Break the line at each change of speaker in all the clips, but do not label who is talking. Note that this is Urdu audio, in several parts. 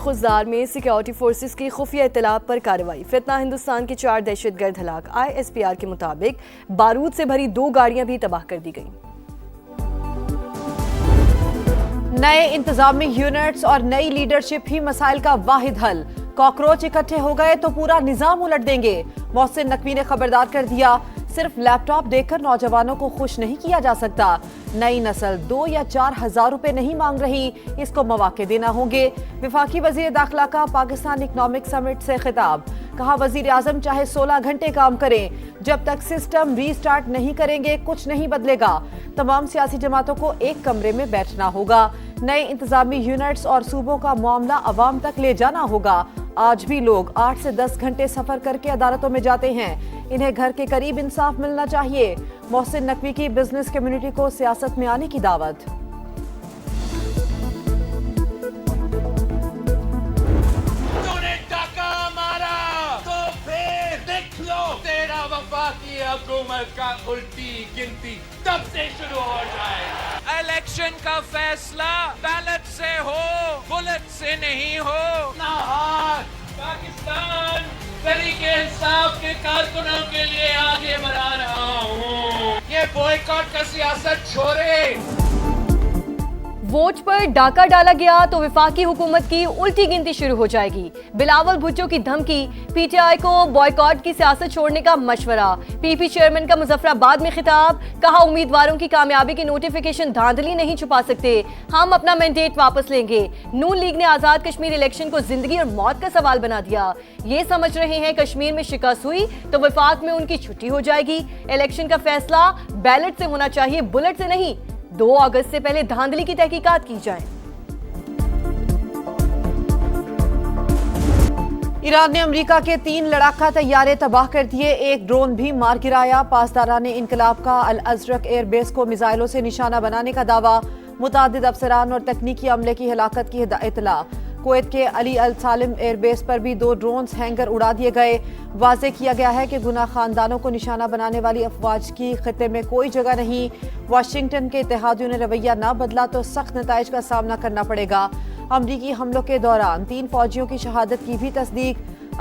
خزدار میں سیکیورٹی فورسز کی خفیہ اطلاع پر کارروائی. فتنہ ہندوستان کے 4 دہشت گرد ہلاک. ISPR کے مطابق بارود سے بھری 2 گاڑیاں بھی تباہ کر دی گئیں.
نئے انتظامی یونٹس اور نئی لیڈرشپ ہی مسائل کا واحد حل. کاکروچ اکٹھے ہو گئے تو پورا نظام الٹ دیں گے. محسن نقوی نے خبردار کر دیا. صرف لیپ ٹاپ دیکھ کر نوجوانوں کو خوش نہیں کیا جا سکتا. نئی نسل 2 یا 4 ہزار روپے نہیں مانگ رہی, اس کو مواقع دینا ہوں گے. وفاقی وزیر داخلہ کا پاکستان اکنامک سمٹ سے خطاب. کہا وزیر اعظم چاہے 16 گھنٹے کام کریں, جب تک سسٹم ری سٹارٹ نہیں کریں گے کچھ نہیں بدلے گا. تمام سیاسی جماعتوں کو ایک کمرے میں بیٹھنا ہوگا. نئے انتظامی یونٹس اور صوبوں کا معاملہ عوام تک لے جانا ہوگا. آج بھی لوگ 8 سے 10 گھنٹے سفر کر کے عدالتوں میں جاتے ہیں. انہیں گھر کے قریب انصاف ملنا چاہیے. محسن نقوی کی بزنس کمیونٹی کو سیاست میں آنے کی دعوت.
وفاقی حکومت کا الٹی گنتی تب سے شروع ہو جائے. الیکشن کا فیصلہ بیلٹ سے ہو, بلٹ سے نہیں ہو. پاکستان طریق انصاف کے کارکنوں کے لیے آگے بڑھا رہا ہوں. یہ بوائیکاٹ کا سیاست چھوڑے.
ووٹ پر ڈاکہ ڈالا گیا تو وفاقی حکومت کی الٹی گنتی شروع ہو جائے گی. بلاول بھٹو کی دھمکی. PTI کو بوائیکاٹ کی سیاست چھوڑنے کا مشورہ. PP چیئرمین کا مظفر آباد میں خطاب. کہا امیدواروں کی کامیابی کی نوٹیفیکیشن دھاندلی نہیں چھپا سکتے, ہم اپنا مینڈیٹ واپس لیں گے. نون لیگ نے آزاد کشمیر الیکشن کو زندگی اور موت کا سوال بنا دیا. یہ سمجھ رہے ہیں کشمیر میں شکست ہوئی تو وفاق میں ان کی چھٹی ہو جائے گی. الیکشن کا فیصلہ بیلٹ سے ہونا چاہیے, بلٹ سے نہیں. 2 اگست سے پہلے دھاندلی کی تحقیقات کی جائیں.
ایران نے امریکہ کے 3 لڑاکا طیارے تباہ کر دیے, ایک ڈرون بھی مار گرایا. پاسداران انقلاب کا الازرق ایئر بیس کو میزائلوں سے نشانہ بنانے کا دعویٰ. متعدد افسران اور تکنیکی عملے کی ہلاکت کی اطلاع. کویت کے علی السالم ایئر بیس پر بھی 2 ڈرونز ہینگر اڑا دیے گئے. واضح کیا گیا ہے کہ گناہ خاندانوں کو نشانہ بنانے والی افواج کی خطے میں کوئی جگہ نہیں. واشنگٹن کے اتحادیوں نے رویہ نہ بدلا تو سخت نتائج کا سامنا کرنا پڑے گا. امریکی حملوں کے دوران 3 فوجیوں کی شہادت کی بھی تصدیق.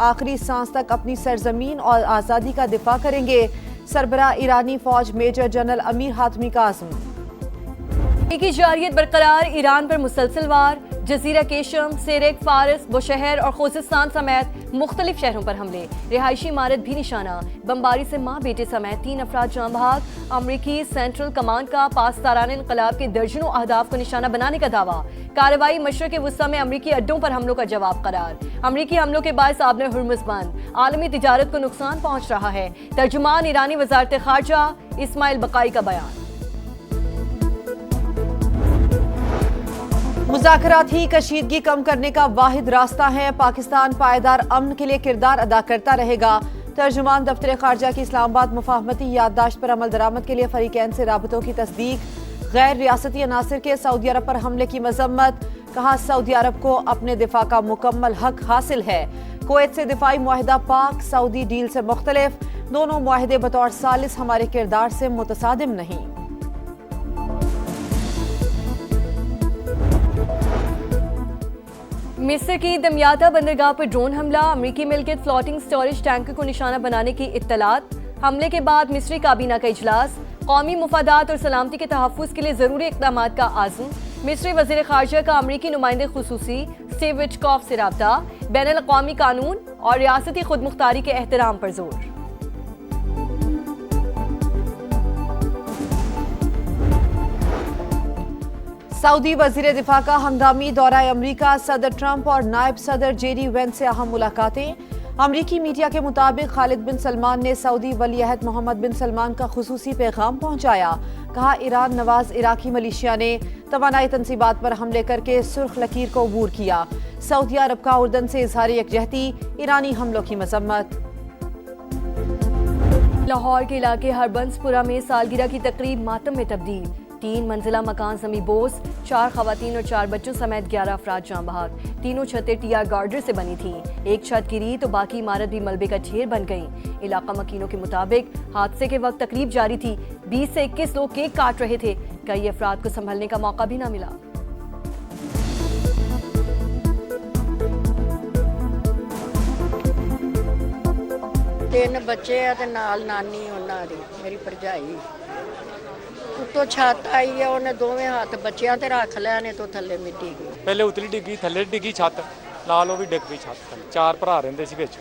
آخری سانس تک اپنی سرزمین اور آزادی کا دفاع کریں گے. سربراہ ایرانی فوج میجر جنرل امیر حاتمی کا عزم.
کی جارحیت برقرار. ایران پر مسلسل وار. جزیرہ کیشم, سیرک, فارس, بوشہر اور خوزستان سمیت مختلف شہروں پر حملے. رہائشی عمارت بھی نشانہ. بمباری سے ماں بیٹے سمیت 3 افراد جاں بحق. امریکی سینٹرل کمانڈ کا پاسداران انقلاب کے درجنوں اہداف کو نشانہ بنانے کا دعویٰ. کارروائی مشرق وسطی میں امریکی اڈوں پر حملوں کا جواب قرار. امریکی حملوں کے باعث آبِ ہرمز بند. عالمی تجارت کو نقصان پہنچ رہا ہے. ترجمان ایرانی وزارت خارجہ اسماعیل بقائی کا بیان.
مذاکرات ہی کشیدگی کم کرنے کا واحد راستہ ہے. پاکستان پائیدار امن کے لیے کردار ادا کرتا رہے گا. ترجمان دفتر خارجہ کی اسلام آباد مفاہمتی یادداشت پر عمل درآمد کے لیے فریقین سے رابطوں کی تصدیق. غیر ریاستی عناصر کے سعودی عرب پر حملے کی مذمت. کہا سعودی عرب کو اپنے دفاع کا مکمل حق حاصل ہے. کویت سے دفاعی معاہدہ پاک سعودی ڈیل سے مختلف. دونوں معاہدے بطور ثالث ہمارے کردار سے متصادم نہیں.
مصر کی دمیاطہ بندرگاہ پر ڈرون حملہ. امریکی ملکیت فلوٹنگ سٹوریج ٹینکر کو نشانہ بنانے کی اطلاعات. حملے کے بعد مصری کابینہ کا اجلاس. قومی مفادات اور سلامتی کے تحفظ کے لیے ضروری اقدامات کا عزم. مصری وزیر خارجہ کا امریکی نمائندے خصوصی اسٹیو وٹکاف سے رابطہ. بین الاقوامی قانون اور ریاستی خود مختاری کے احترام پر زور.
سعودی وزیر دفاع کا ہنگامی دورہ امریکہ. صدر ٹرمپ اور نائب صدر JD وینس سے اہم ملاقاتیں. امریکی میڈیا کے مطابق خالد بن سلمان نے سعودی ولی عہد محمد بن سلمان کا خصوصی پیغام پہنچایا. کہا ایران نواز عراقی ملیشیا نے توانائی تنصیبات پر حملے کر کے سرخ لکیر کو عبور کیا. سعودی عرب کا اردن سے اظہار یکجہتی. ایرانی حملوں کی مذمت.
لاہور کے علاقے ہربنس پورہ میں سالگرہ کی تقریب ماتم میں تبدیل. 3 منزلہ مکان زمیں بوس. 4 خواتین اور 4 بچوں سمیت 11 افراد جاں بحق. تینوں چھتیں TR گارڈر سے بنی تھیں. ایک چھت گری تو باقی عمارت بھی ملبے کا ڈھیر بن گئی. علاقہ مکینوں کے مطابق حادثے کے وقت تقریب جاری تھی. 20 سے 21 لوگ کیک کاٹ رہے تھے. کئی افراد کو سنبھلنے کا موقع بھی نہ ملا.
3 ਬੱਚੇ ਆ ਤੇ ਨਾਲ ਨਾਨੀ ਉਹਨਾਂ ਦੀ ਮੇਰੀ ਭਰਜਾਈ ਉੱਤੋਂ ਛੱਤ ਆਈ ਆ ਉਹਨੇ ਦੋਵੇਂ ਹੱਥ ਬੱਚਿਆਂ ਤੇ ਰੱਖ ਲਿਆ ਨੇ ਤੋਂ ਥੱਲੇ ਮਿੱਟੀ ਗਈ
ਪਹਿਲੇ ਉਤਲੀ ਡਿੱਗੀ ਥੱਲੇ ਡਿੱਗੀ ਛੱਤ ਨਾਲ ਉਹ ਵੀ ਡਿੱਗ ਪਈ ਛੱਤ ਥੱਲੇ 4 ਭਰਾ ਰਹਿੰਦੇ ਸੀ ਵਿੱਚ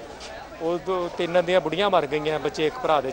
ਉਹ 3 ਦੀਆਂ ਬੁੜੀਆਂ ਮਰ ਗਈਆਂ ਬੱਚੇ 1 ਭਰਾ ਦੇ